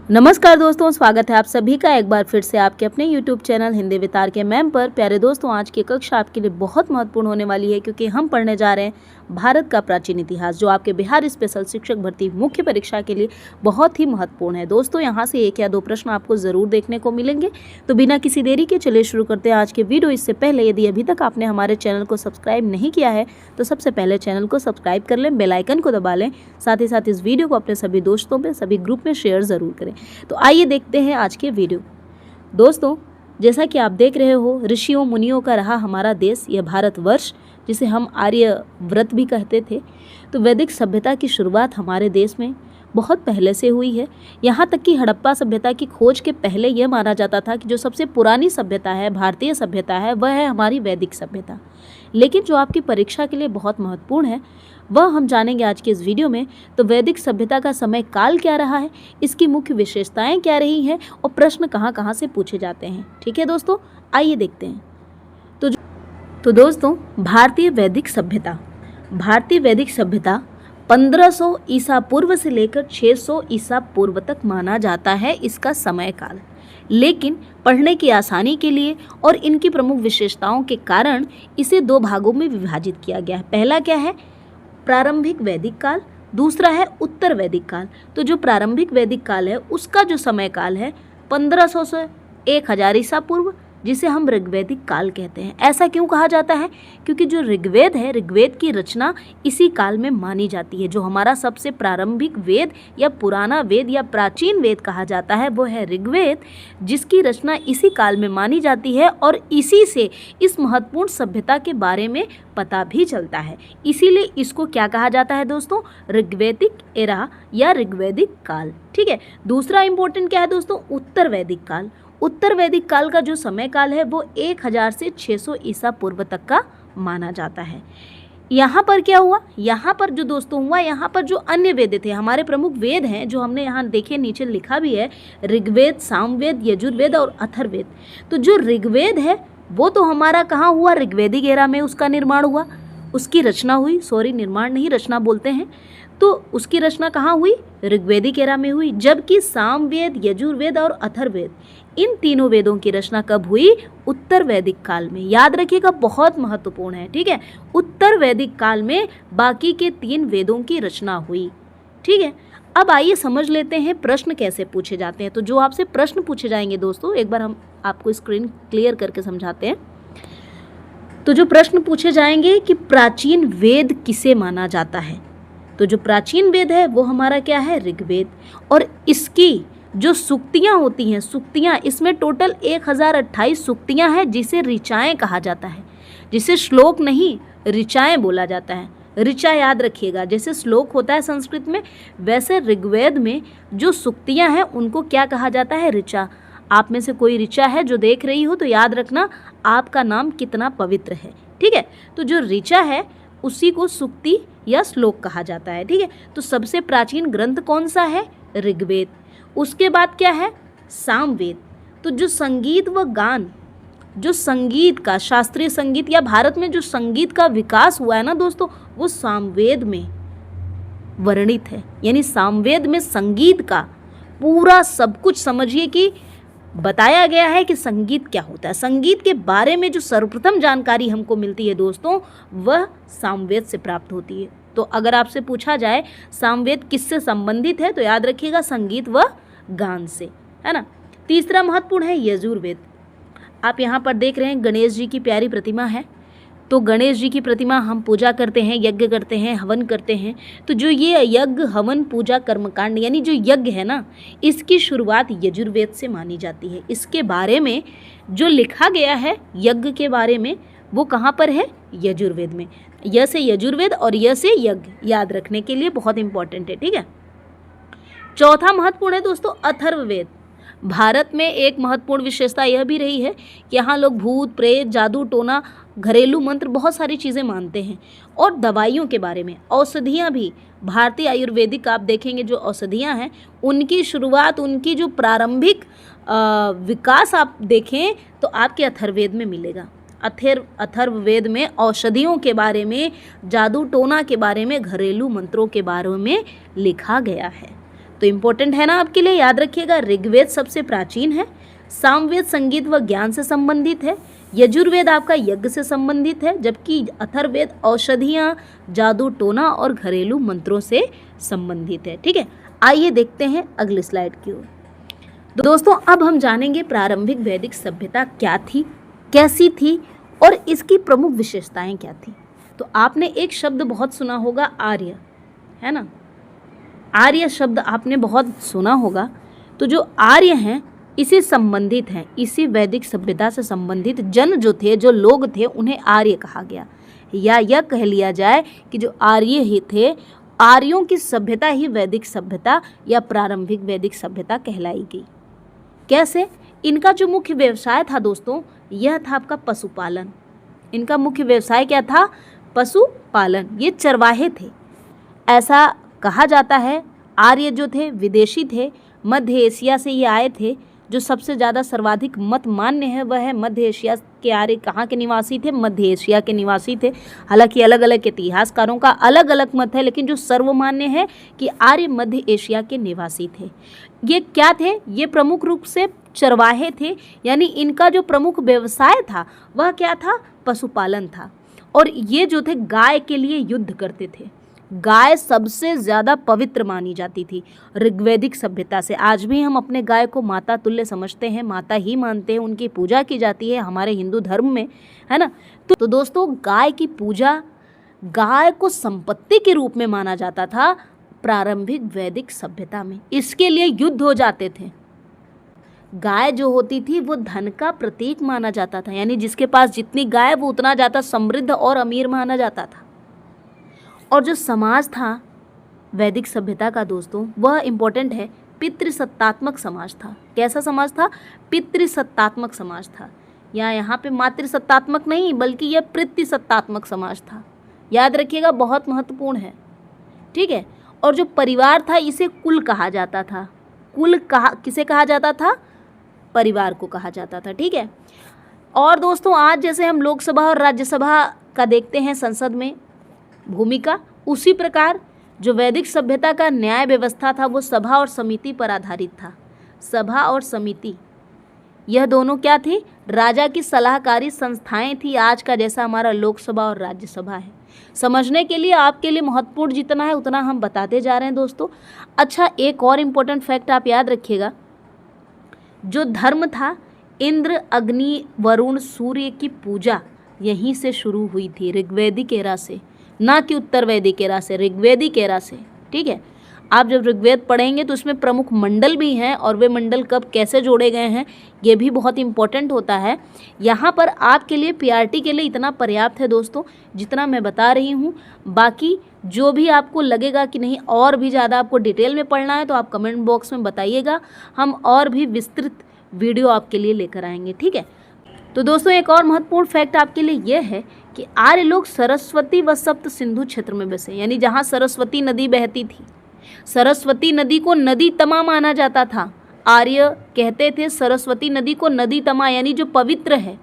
नमस्कार दोस्तों, स्वागत है आप सभी का एक बार फिर से आपके अपने YouTube चैनल हिंदी वितार के मैम पर। प्यारे दोस्तों, आज की कक्षा आपके लिए बहुत महत्वपूर्ण होने वाली है क्योंकि हम पढ़ने जा रहे हैं भारत का प्राचीन इतिहास, जो आपके बिहार स्पेशल शिक्षक भर्ती मुख्य परीक्षा के लिए बहुत ही महत्वपूर्ण है। दोस्तों, यहाँ से एक या दो प्रश्न आपको ज़रूर देखने को मिलेंगे, तो बिना किसी देरी के चलिए शुरू करते हैं आज के वीडियो। इससे पहले यदि अभी तक आपने हमारे चैनल को सब्सक्राइब नहीं किया है तो सबसे पहले चैनल को सब्सक्राइब कर लें, बेल आइकन को दबा लें, साथ ही साथ इस वीडियो को अपने सभी दोस्तों में, सभी ग्रुप में शेयर ज़रूर करें। तो आइए देखते हैं आज के वीडियो। दोस्तों, जैसा कि आप देख रहे हो, ऋषियों मुनियों का रहा हमारा देश, यह भारतवर्ष, जिसे हम आर्यव्रत भी कहते थे। तो वैदिक सभ्यता की शुरुआत हमारे देश में बहुत पहले से हुई है। यहाँ तक कि हड़प्पा सभ्यता की खोज के पहले यह माना जाता था कि जो सबसे पुरानी सभ्यता है, भारतीय सभ्यता है, वह है हमारी वैदिक सभ्यता। लेकिन जो आपकी परीक्षा के लिए बहुत महत्वपूर्ण है वह हम जानेंगे आज के इस वीडियो में। तो वैदिक सभ्यता का समय काल क्या रहा है, इसकी मुख्य विशेषताएं क्या रही हैं और प्रश्न कहाँ कहाँ से पूछे जाते हैं। ठीक है दोस्तों, आइए देखते हैं। तो दोस्तों, भारतीय वैदिक सभ्यता 1500 ईसा पूर्व से लेकर 600 ईसा पूर्व तक माना जाता है इसका समय काल। लेकिन पढ़ने की आसानी के लिए और इनकी प्रमुख विशेषताओं के कारण इसे दो भागों में विभाजित किया गया है। पहला क्या है? प्रारंभिक वैदिक काल। दूसरा है उत्तर वैदिक काल। तो जो प्रारंभिक वैदिक काल है उसका जो समय काल है 1500 से 1000 ईसा पूर्व, जिसे हम ऋग्वैदिक काल कहते हैं। ऐसा क्यों कहा जाता है? क्योंकि जो ऋग्वेद है, ऋग्वेद की रचना इसी काल में मानी जाती है। जो हमारा सबसे प्रारंभिक वेद या पुराना वेद या प्राचीन वेद कहा जाता है वो है ऋग्वेद, जिसकी रचना इसी काल में मानी जाती है और इसी से इस महत्वपूर्ण सभ्यता के बारे में पता भी चलता है। इसीलिए इसको क्या कहा जाता है दोस्तों? ऋग्वैदिक एरा या ऋग्वैदिक काल। ठीक है। दूसरा इंपॉर्टेंट क्या है दोस्तों? उत्तर वैदिक काल। उत्तर वैदिक काल का जो समय काल है वो 1000 से 600 ईसा पूर्व तक का माना जाता है। यहाँ पर क्या हुआ? यहाँ पर जो दोस्तों हुआ, यहाँ पर जो अन्य वेद थे, हमारे प्रमुख वेद हैं जो हमने यहाँ देखे नीचे लिखा भी है, ऋग्वेद, सामवेद, यजुर्वेद और अथर्ववेद। तो जो ऋग्वेद है वो तो हमारा कहाँ हुआ? ऋग्वैदिक एरा में उसका निर्माण हुआ, उसकी रचना हुई। सॉरी, निर्माण नहीं, रचना बोलते हैं। तो उसकी रचना कहाँ हुई? ऋग्वैदिक एरा में हुई। जबकि सामवेद, यजुर्वेद और अथर्ववेद, इन तीनों वेदों की रचना कब हुई? उत्तर वैदिक काल में। याद रखिएगा, बहुत महत्वपूर्ण है। ठीक है। उत्तर वैदिक काल में बाकी के 3 वेदों की रचना हुई। ठीक है। अब आइए समझ लेते हैं प्रश्न कैसे पूछे जाते हैं। तो जो आपसे प्रश्न पूछे जाएंगे दोस्तों, एक बार हम आपको स्क्रीन क्लियर करके समझाते हैं। तो जो प्रश्न पूछे जाएंगे कि प्राचीन वेद किसे माना जाता है, तो जो प्राचीन वेद है वो हमारा क्या है? ऋग्वेद। और इसकी जो सूक्तियाँ होती हैं, सूक्तियाँ, इसमें टोटल 1028 सूक्तियाँ हैं, जिसे ऋचाएँ कहा जाता है, जिसे श्लोक नहीं ऋचाएँ बोला जाता है। ऋचा याद रखिएगा, जैसे श्लोक होता है संस्कृत में, वैसे ऋग्वेद में जो सूक्तियाँ हैं उनको क्या कहा जाता है? ऋचा। आप में से कोई ऋचा है जो देख रही हो तो याद रखना आपका नाम कितना पवित्र है। ठीक है। तो जो ऋचा है उसी को सूक्ति या श्लोक कहा जाता है। ठीक है। तो सबसे प्राचीन ग्रंथ कौन सा है? ऋग्वेद। उसके बाद क्या है? सामवेद। तो जो संगीत व गान, जो संगीत का, शास्त्रीय संगीत या भारत में जो संगीत का विकास हुआ है ना दोस्तों, वो सामवेद में वर्णित है। यानी सामवेद में संगीत का पूरा सब कुछ समझिए कि बताया गया है कि संगीत क्या होता है। संगीत के बारे में जो सर्वप्रथम जानकारी हमको मिलती है दोस्तों, वह सामवेद से प्राप्त होती है। तो अगर आपसे पूछा जाए सामवेद किससे संबंधित है, तो याद रखिएगा संगीत व गान से, है ना। तीसरा महत्वपूर्ण है यजुर्वेद। आप यहाँ पर देख रहे हैं गणेश जी की प्यारी प्रतिमा है। तो गणेश जी की प्रतिमा हम पूजा करते हैं, यज्ञ करते हैं, हवन करते हैं। तो जो ये यज्ञ, हवन, पूजा, कर्मकांड, यानी जो यज्ञ है ना, इसकी शुरुआत यजुर्वेद से मानी जाती है। इसके बारे में जो लिखा गया है यज्ञ के बारे में, वो कहाँ पर है? यजुर्वेद में। य से यजुर्वेद और य से यज्ञ याद रखने के लिए बहुत इंपॉर्टेंट है। ठीक है। चौथा महत्वपूर्ण है दोस्तों अथर्ववेद। भारत में एक महत्वपूर्ण विशेषता यह भी रही है कि यहाँ लोग भूत, प्रेत, जादू टोना, घरेलू मंत्र, बहुत सारी चीज़ें मानते हैं। और दवाइयों के बारे में, औषधियाँ भी, भारतीय आयुर्वेदिक आप देखेंगे जो औषधियाँ हैं उनकी शुरुआत, उनकी जो प्रारंभिक विकास आप देखें तो आपके अथर्ववेद में मिलेगा। अथर्ववेद में औषधियों के बारे में, जादू टोना के बारे में, घरेलू मंत्रों के बारे में लिखा गया है। तो इम्पोर्टेंट है ना आपके लिए, याद रखिएगा। ऋग्वेद सबसे प्राचीन है, सामवेद संगीत व ज्ञान से संबंधित है, यजुर्वेद आपका यज्ञ से संबंधित है, जबकि अथर्ववेद औषधियाँ, जादू टोना और घरेलू मंत्रों से संबंधित है। ठीक है, आइए देखते हैं अगली स्लाइड की ओर। दोस्तों अब हम जानेंगे प्रारंभिक वैदिक सभ्यता क्या थी, कैसी थी और इसकी प्रमुख विशेषताएं क्या थी। तो आपने एक शब्द बहुत सुना होगा, आर्य, है ना। आर्य शब्द आपने बहुत सुना होगा। तो जो आर्य हैं इसी संबंधित हैं, इसी वैदिक सभ्यता से संबंधित जन जो थे, जो लोग थे, उन्हें आर्य कहा गया। या यह कह लिया जाए कि जो आर्य ही थे, आर्यों की सभ्यता ही वैदिक सभ्यता या प्रारंभिक वैदिक सभ्यता कहलाई गई। कैसे? इनका जो मुख्य व्यवसाय था दोस्तों, यह था आपका पशुपालन। इनका मुख्य व्यवसाय क्या था? पशुपालन। ये चरवाहे थे। ऐसा कहा जाता है आर्य जो थे विदेशी थे, मध्य एशिया से ये आए थे। जो सबसे ज़्यादा सर्वाधिक मत मान्य है वह है मध्य एशिया के आर्य कहाँ के निवासी थे? मध्य एशिया के निवासी थे। हालांकि अलग अलग इतिहासकारों का अलग अलग मत है, लेकिन जो सर्वमान्य है कि आर्य मध्य एशिया के निवासी थे। ये क्या थे? ये प्रमुख रूप से चरवाहे थे, यानी इनका जो प्रमुख व्यवसाय था वह क्या था? पशुपालन था। और ये जो थे गाय के लिए युद्ध करते थे। गाय सबसे ज़्यादा पवित्र मानी जाती थी ऋग्वैदिक सभ्यता से। आज भी हम अपने गाय को माता तुल्य समझते हैं, माता ही मानते हैं, उनकी पूजा की जाती है हमारे हिंदू धर्म में, है ना। तो दोस्तों गाय की पूजा, गाय को संपत्ति के रूप में माना जाता था प्रारंभिक वैदिक सभ्यता में। इसके लिए युद्ध हो जाते थे। गाय जो होती थी वो धन का प्रतीक माना जाता था, यानी जिसके पास जितनी गाय वो उतना ज़्यादा समृद्ध और अमीर माना जाता था। और जो समाज था वैदिक सभ्यता का दोस्तों, वह इम्पोर्टेंट है, पितृसत्तात्मक समाज था। कैसा समाज था? पितृसत्तात्मक समाज था। या यहाँ पे मातृसत्तात्मक नहीं, बल्कि यह पितृसत्तात्मक समाज था। याद रखिएगा, बहुत महत्वपूर्ण है। ठीक है। और जो परिवार था इसे कुल कहा जाता था। कुल किसे कहा जाता था? परिवार को कहा जाता था। ठीक है। और दोस्तों आज जैसे हम लोकसभा और राज्यसभा का देखते हैं संसद में भूमिका, उसी प्रकार जो वैदिक सभ्यता का न्याय व्यवस्था था वो सभा और समिति पर आधारित था। सभा और समिति यह दोनों क्या थी? राजा की सलाहकारी संस्थाएं थी, आज का जैसा हमारा लोकसभा और राज्यसभा है। समझने के लिए आपके लिए महत्वपूर्ण जितना है उतना हम बताते जा रहे हैं दोस्तों। अच्छा, एक और इम्पोर्टेंट फैक्ट आप याद रखिएगा, जो धर्म था इंद्र, अग्नि, वरुण, सूर्य की पूजा यहीं से शुरू हुई थी, ऋग्वैदिक एरा से, ना कि उत्तर वैदिक एरा से, ऋग्वैदिक एरा से। ठीक है। आप जब ऋग्वेद पढ़ेंगे तो उसमें प्रमुख मंडल भी हैं, और वे मंडल कब कैसे जोड़े गए हैं ये भी बहुत इंपॉर्टेंट होता है। यहाँ पर आपके लिए पीआरटी के लिए इतना पर्याप्त है दोस्तों जितना मैं बता रही हूँ। बाकी जो भी आपको लगेगा कि नहीं और भी ज़्यादा आपको डिटेल में पढ़ना है तो आप कमेंट बॉक्स में बताइएगा, हम और भी विस्तृत वीडियो आपके लिए लेकर आएंगे। ठीक है। तो दोस्तों एक और महत्वपूर्ण फैक्ट आपके लिए यह है कि आर्य लोग सरस्वती व सप्त सिंधु क्षेत्र में बसे, यानी जहाँ सरस्वती नदी बहती थी। सरस्वती नदी को नदी तमा माना जाता था। आर्य कहते थे सरस्वती नदी को नदी तमा, यानी जो पवित्र है,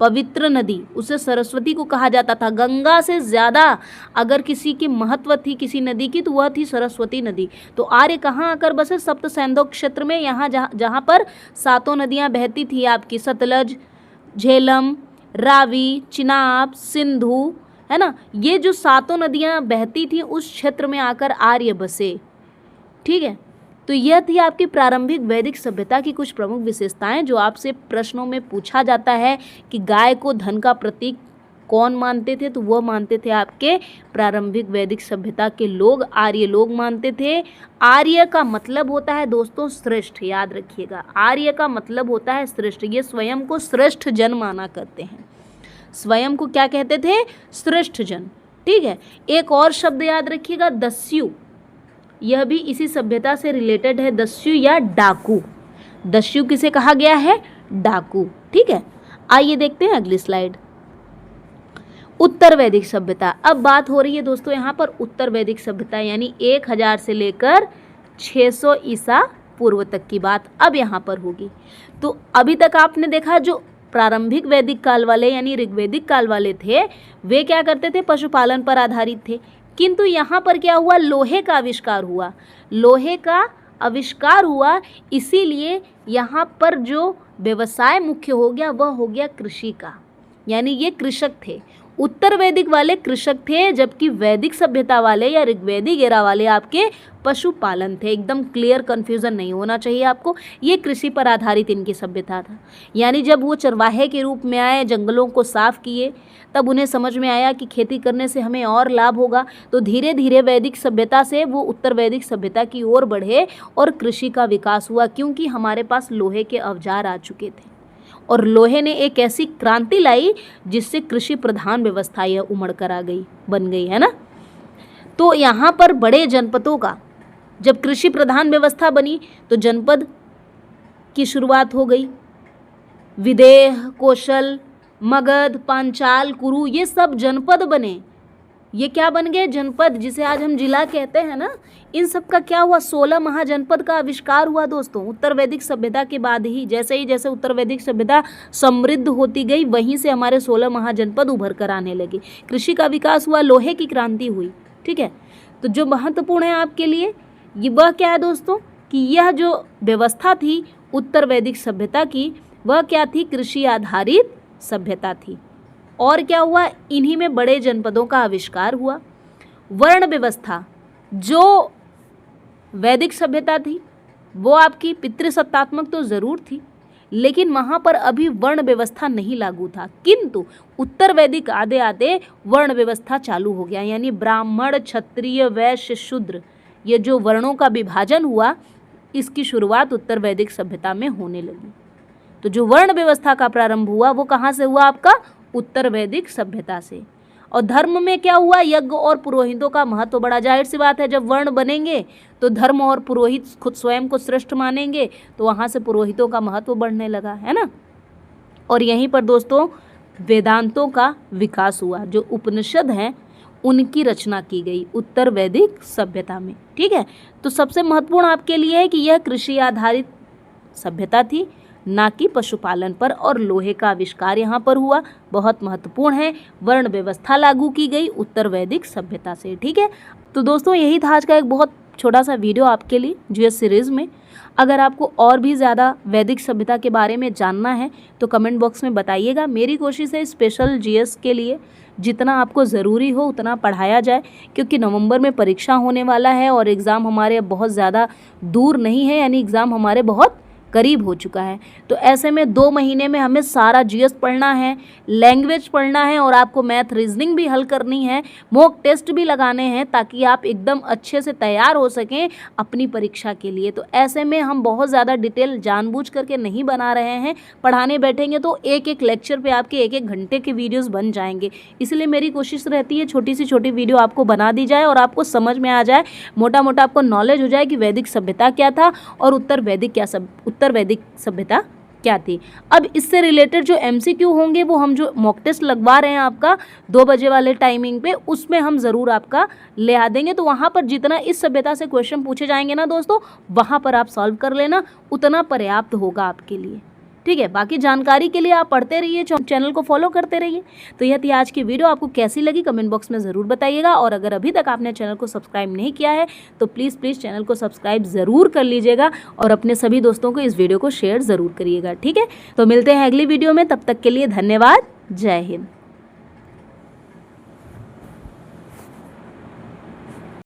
पवित्र नदी, उसे सरस्वती को कहा जाता था। गंगा से ज़्यादा अगर किसी की महत्व थी किसी नदी की तो वह थी सरस्वती नदी। तो आर्य कहाँ आकर बसे? सप्त सैंधव क्षेत्र में, यहाँ जहाँ पर सातों नदियाँ बहती थी आपकी, सतलज, झेलम, रावी, चिनाब, सिंधु, है ना। ये जो सातों नदियाँ बहती थी उस क्षेत्र में आकर आर्य बसे। ठीक है। तो यह थी आपकी प्रारंभिक वैदिक सभ्यता की कुछ प्रमुख विशेषताएं जो आपसे प्रश्नों में पूछा जाता है कि गाय को धन का प्रतीक कौन मानते थे? तो वह मानते थे आपके प्रारंभिक वैदिक सभ्यता के लोग, आर्य लोग मानते थे। आर्य का मतलब होता है दोस्तों श्रेष्ठ, याद रखिएगा, आर्य का मतलब होता है श्रेष्ठ। ये स्वयं को श्रेष्ठ जन माना करते हैं, स्वयं को क्या कहते थे? श्रेष्ठ जन। ठीक है। एक और शब्द याद रखिएगा, दस्यु, यह भी इसी सभ्यता से रिलेटेड है, दस्यु या डाकू। दस्यु किसे कहा गया है? डाकू। ठीक है। आइए देखते हैं अगली स्लाइड। उत्तर वैदिक सभ्यता। अब बात हो रही है दोस्तों यहाँ पर उत्तर वैदिक सभ्यता, यानी 1000 से लेकर 600 ईसा पूर्व तक की बात अब यहाँ पर होगी। तो अभी तक आपने देखा जो प्रारंभिक वैदिक काल वाले यानी ऋग्वैदिक काल वाले थे वे क्या करते थे? पशुपालन पर आधारित थे। किंतु यहाँ पर क्या हुआ? लोहे का आविष्कार हुआ। लोहे का आविष्कार हुआ, इसीलिए यहाँ पर जो व्यवसाय मुख्य हो गया वह हो गया कृषि का, यानी ये कृषक थे। उत्तर वैदिक वाले कृषक थे, जबकि वैदिक सभ्यता वाले या ऋग्वेदिक एरा वाले आपके पशुपालन थे। एकदम क्लियर, कंफ्यूजन नहीं होना चाहिए आपको। ये कृषि पर आधारित इनकी सभ्यता था। यानी जब वो चरवाहे के रूप में आए, जंगलों को साफ किए, तब उन्हें समझ में आया कि खेती करने से हमें और लाभ होगा। तो धीरे धीरे वैदिक सभ्यता से वो उत्तर वैदिक सभ्यता की ओर बढ़े और कृषि का विकास हुआ, क्योंकि हमारे पास लोहे के औजार आ चुके थे और लोहे ने एक ऐसी क्रांति लाई जिससे कृषि प्रधान व्यवस्था यह उमड़ कर आ गई, बन गई, है ना। तो यहाँ पर बड़े जनपदों का जब कृषि प्रधान व्यवस्था बनी तो जनपद की शुरुआत हो गई। विदेह, कौशल, मगध, पांचाल, कुरु, ये सब जनपद बने। ये क्या बन गए? जनपद, जिसे आज हम जिला कहते हैं ना। इन सब का क्या हुआ? 16 महाजनपद का आविष्कार हुआ दोस्तों उत्तर वैदिक सभ्यता के बाद ही। जैसे उत्तर वैदिक सभ्यता समृद्ध होती गई, वहीं से हमारे 16 महाजनपद उभर कर आने लगे। कृषि का विकास हुआ, लोहे की क्रांति हुई। ठीक है, तो जो महत्वपूर्ण है आपके लिए ये वह क्या है दोस्तों, कि यह जो व्यवस्था थी उत्तर वैदिक सभ्यता की, वह क्या थी? कृषि आधारित सभ्यता थी। और क्या हुआ? इन्हीं में बड़े जनपदों का आविष्कार हुआ। वर्ण व्यवस्था, जो वैदिक सभ्यता थी वो आपकी पितृसत्तात्मक तो ज़रूर थी, लेकिन वहाँ पर अभी वर्ण व्यवस्था नहीं लागू था। किंतु उत्तर वैदिक आते आते वर्ण व्यवस्था चालू हो गया, यानी ब्राह्मण, क्षत्रिय, वैश्य, शूद्र, ये जो वर्णों का विभाजन हुआ, इसकी शुरुआत उत्तर वैदिक सभ्यता में होने लगी। तो जो वर्ण व्यवस्था का प्रारंभ हुआ वो कहाँ से हुआ? आपका उत्तर वैदिक सभ्यता से। और धर्म में क्या हुआ? यज्ञ और पुरोहितों का महत्व बढ़ा। जाहिर सी बात है, जब वर्ण बनेंगे तो धर्म और पुरोहित खुद स्वयं को श्रेष्ठ मानेंगे, तो वहाँ से पुरोहितों का महत्व बढ़ने लगा, है ना। और यहीं पर दोस्तों वेदांतों का विकास हुआ। जो उपनिषद हैं उनकी रचना की गई उत्तर वैदिक सभ्यता में। ठीक है, तो सबसे महत्वपूर्ण आपके लिए है कि यह कृषि आधारित सभ्यता थी, ना कि पशुपालन पर, और लोहे का आविष्कार यहाँ पर हुआ, बहुत महत्वपूर्ण है। वर्ण व्यवस्था लागू की गई उत्तर वैदिक सभ्यता से। ठीक है, तो दोस्तों यही था आज का एक बहुत छोटा सा वीडियो आपके लिए जीएस सीरीज़ में। अगर आपको और भी ज़्यादा वैदिक सभ्यता के बारे में जानना है तो कमेंट बॉक्स में बताइएगा। मेरी कोशिश है स्पेशल जीएस के लिए जितना आपको ज़रूरी हो उतना पढ़ाया जाए, क्योंकि नवंबर में परीक्षा होने वाला है और एग्ज़ाम हमारे अब बहुत ज़्यादा दूर नहीं है, यानी एग्ज़ाम हमारे बहुत करीब हो चुका है। तो ऐसे में 2 महीने में हमें सारा जीएस पढ़ना है, लैंग्वेज पढ़ना है, और आपको मैथ रीजनिंग भी हल करनी है, मॉक टेस्ट भी लगाने हैं, ताकि आप एकदम अच्छे से तैयार हो सकें अपनी परीक्षा के लिए। तो ऐसे में हम बहुत ज़्यादा डिटेल जानबूझ करके नहीं बना रहे हैं। पढ़ाने बैठेंगे तो एक एक लेक्चर पे आपके 1-1 घंटे के वीडियोज़ बन जाएंगे। इसलिए मेरी कोशिश रहती है छोटी सी छोटी वीडियो आपको बना दी जाए और आपको समझ में आ जाए, मोटा मोटा आपको नॉलेज हो जाए कि वैदिक सभ्यता क्या था और उत्तर वैदिक सभ्यता क्या थी। अब इससे रिलेटेड जो एमसीक्यू होंगे वो हम जो मॉक टेस्ट लगवा रहे हैं आपका 2 बजे वाले टाइमिंग पे, उसमें हम ज़रूर आपका ले आ देंगे। तो वहाँ पर जितना इस सभ्यता से क्वेश्चन पूछे जाएंगे ना दोस्तों, वहाँ पर आप सॉल्व कर लेना, उतना पर्याप्त होगा आपके लिए। ठीक है, बाकी जानकारी के लिए आप पढ़ते रहिए, चैनल को फॉलो करते रहिए। तो यह थी आज की वीडियो, आपको कैसी लगी कमेंट बॉक्स में ज़रूर बताइएगा। और अगर अभी तक आपने चैनल को सब्सक्राइब नहीं किया है तो प्लीज़ चैनल को सब्सक्राइब ज़रूर कर लीजिएगा और अपने सभी दोस्तों को इस वीडियो को शेयर ज़रूर करिएगा। ठीक है, तो मिलते हैं अगली वीडियो में, तब तक के लिए धन्यवाद। जय हिंद।